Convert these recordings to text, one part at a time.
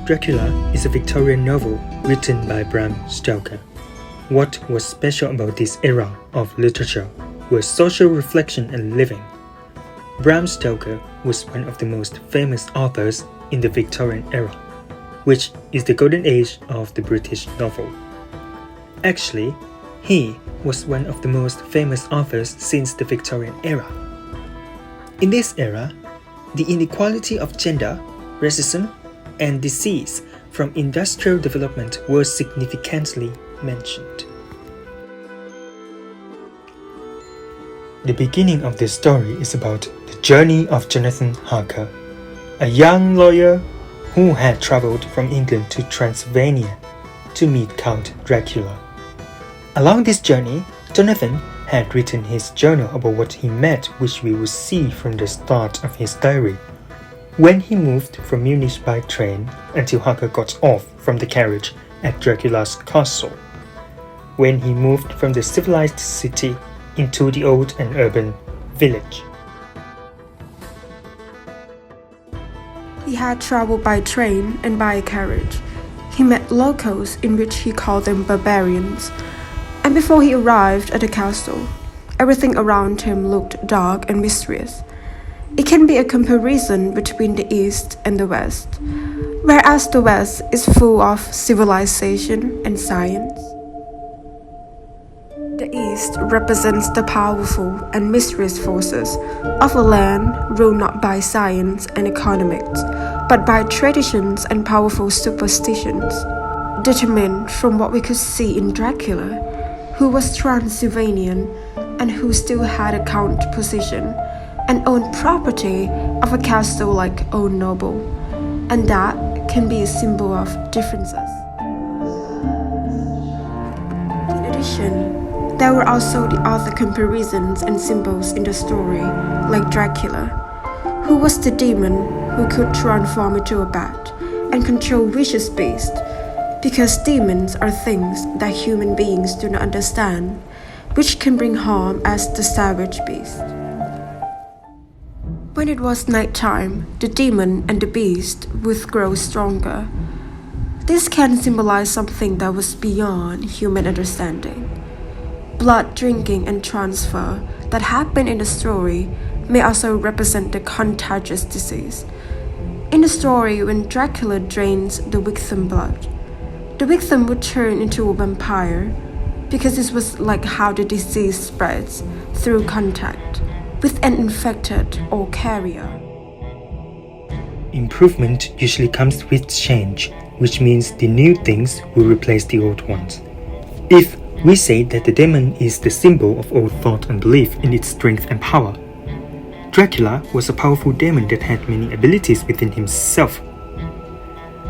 Dracula is a Victorian novel written by Bram Stoker. What was special about this era of literature was social reflection and living. Bram Stoker was one of the most famous authors in the Victorian era, which is the golden age of the British novel. Actually, he was one of the most famous authors since the Victorian era. In this era, the inequality of gender, racism, and disease from industrial development was significantly mentioned. The beginning of this story is about the journey of Jonathan Harker, a young lawyer who had traveled from England to Transylvania to meet Count Dracula. Along this journey, Jonathan had written his journal about what he met, which we will see from the start of his diary. When he moved from Munich by train until Harker got off from the carriage at Dracula's castle. When he moved from the civilized city into the old and urban village. He had traveled by train and by carriage. He met locals in which he called them barbarians. And before he arrived at the castle, everything around him looked dark and mysterious. It can be a comparison between the East and the West, whereas the West is full of civilization and science. The East represents the powerful and mysterious forces of a land ruled not by science and economics, but by traditions and powerful superstitions, determined from what we could see in Dracula, who was Transylvanian and who still had a count position and owned property of a castle like old noble, and that can be a symbol of differences. In addition, there were also the other comparisons and symbols in the story, like Dracula, who was the demon who could transform into a bat and control vicious beasts, because demons are things that human beings do not understand, which can bring harm as the savage beast. When it was nighttime, the demon and the beast would grow stronger. This can symbolize something that was beyond human understanding. Blood drinking and transfer that happened in the story may also represent the contagious disease. In the story, when Dracula drains the victim blood, the victim would turn into a vampire, because this was like how the disease spreads through contact with an infected or carrier. Improvement usually comes with change, which means the new things will replace the old ones. If we say that the demon is the symbol of old thought and belief in its strength and power, Dracula was a powerful demon that had many abilities within himself.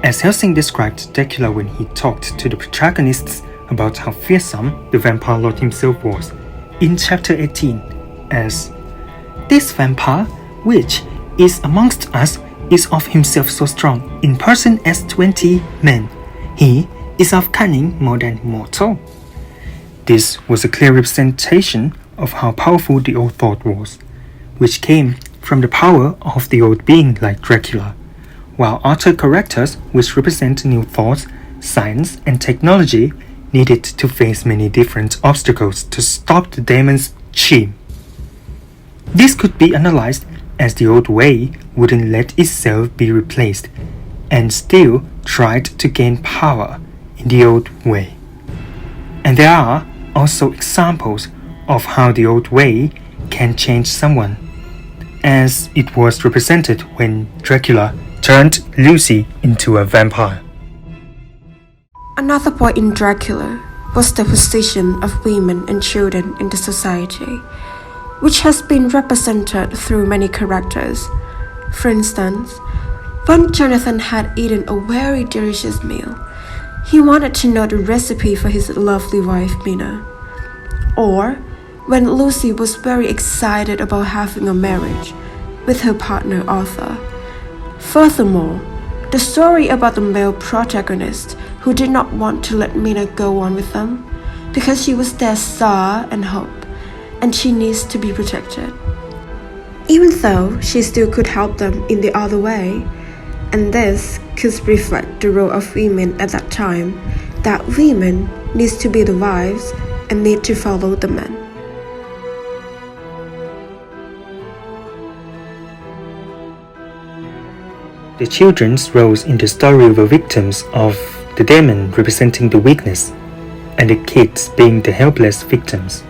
As Helsing described Dracula when he talked to the protagonists about how fearsome the vampire lord himself was in chapter 18 as, "This vampire, which is amongst us, is of himself so strong, in person as 20 men. He is of cunning more than mortal." This was a clear representation of how powerful the old thought was, which came from the power of the old being like Dracula, while other characters which represent new thoughts, science, and technology needed to face many different obstacles to stop the demon's scheme. This could be analyzed as the old way wouldn't let itself be replaced and still tried to gain power in the old way. And there are also examples of how the old way can change someone, as it was represented when Dracula turned Lucy into a vampire. Another point in Dracula was the position of women and children in the society, which has been represented through many characters. For instance, when Jonathan had eaten a very delicious meal, he wanted to know the recipe for his lovely wife Mina. Or when Lucy was very excited about having a marriage with her partner Arthur. Furthermore, the story about the male protagonist who did not want to let Mina go on with them because she was their star and hope, and she needs to be protected. Even though she still could help them in the other way, and this could reflect the role of women at that time, that women needs to be the wives and need to follow the men. The children's roles in the story were victims of the demon representing the weakness, and the kids being the helpless victims.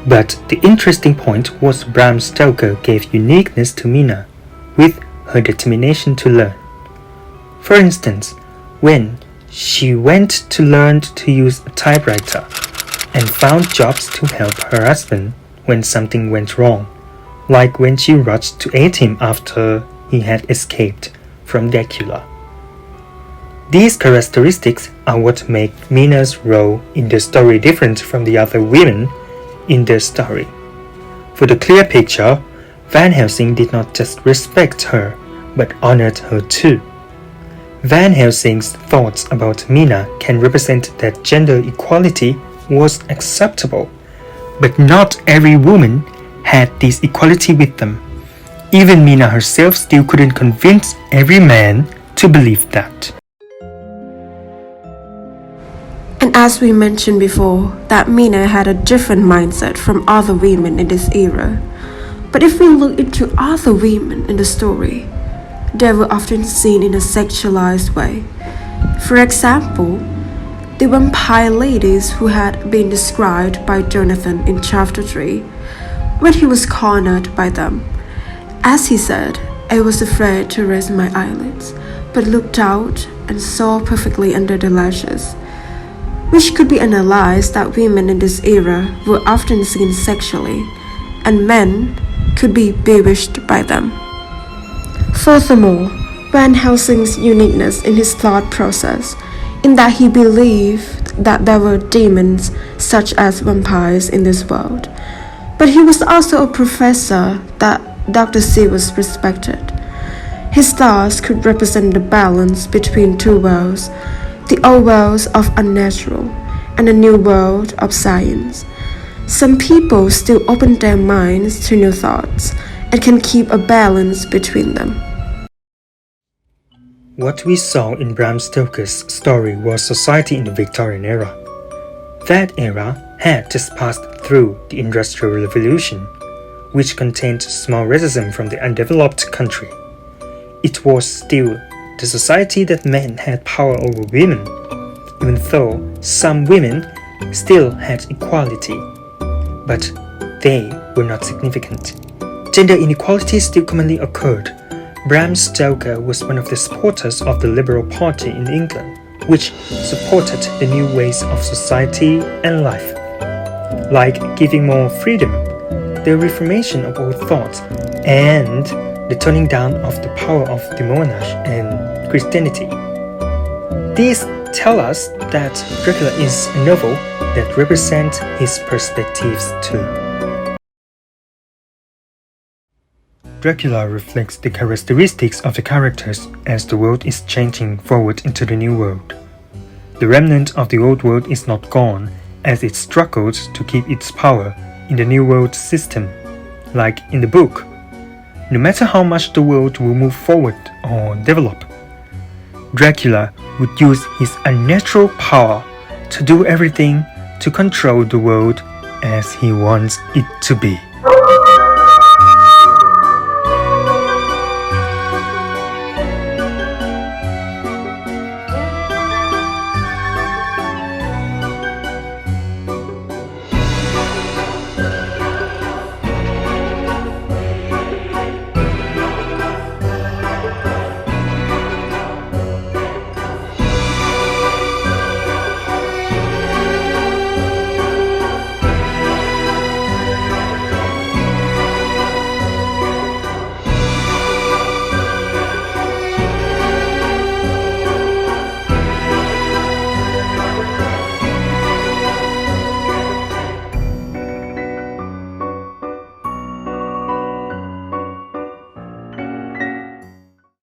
But the interesting point was Bram Stoker gave uniqueness to Mina with her determination to learn. For instance, when she went to learn to use a typewriter and found jobs to help her husband when something went wrong, like when she rushed to aid him after he had escaped from Dracula. These characteristics are what make Mina's role in the story different from the other women in the story. For the clear picture, Van Helsing did not just respect her, but honored her too. Van Helsing's thoughts about Mina can represent that gender equality was acceptable, but not every woman had this equality with them. Even Mina herself still couldn't convince every man to believe that. And as we mentioned before, that Mina had a different mindset from other women in this era. But if we look into other women in the story, they were often seen in a sexualized way. For example, the vampire ladies who had been described by Jonathan in chapter 3, when he was cornered by them. As he said, I was afraid to raise my eyelids, but looked out and saw perfectly under the lashes, which could be analyzed that women in this era were often seen sexually, and men could be bewitched by them. Furthermore, Van Helsing's uniqueness in his thought process, in that he believed that there were demons such as vampires in this world, but he was also a professor that Dr. C was respected. His thoughts could represent the balance between two worlds, the old worlds of unnatural and the new world of science. Some people still open their minds to new thoughts and can keep a balance between them. What we saw in Bram Stoker's story was society in the Victorian era. That era had just passed through the Industrial Revolution, which contained small racism from the undeveloped country. It was still the society that men had power over women, even though some women still had equality, but they were not significant. Gender inequality still commonly occurred. Bram Stoker was one of the supporters of the Liberal Party in England, which supported the new ways of society and life, like giving more freedom, the reformation of old thoughts, and the turning down of the power of the monarch and Christianity. These tell us that Dracula is a novel that represents his perspectives too. Dracula reflects the characteristics of the characters as the world is changing forward into the new world. The remnant of the old world is not gone as it struggles to keep its power in the new world system, like in the book. No matter how much the world will move forward or develop, Dracula would use his unnatural power to do everything to control the world as he wants it to be.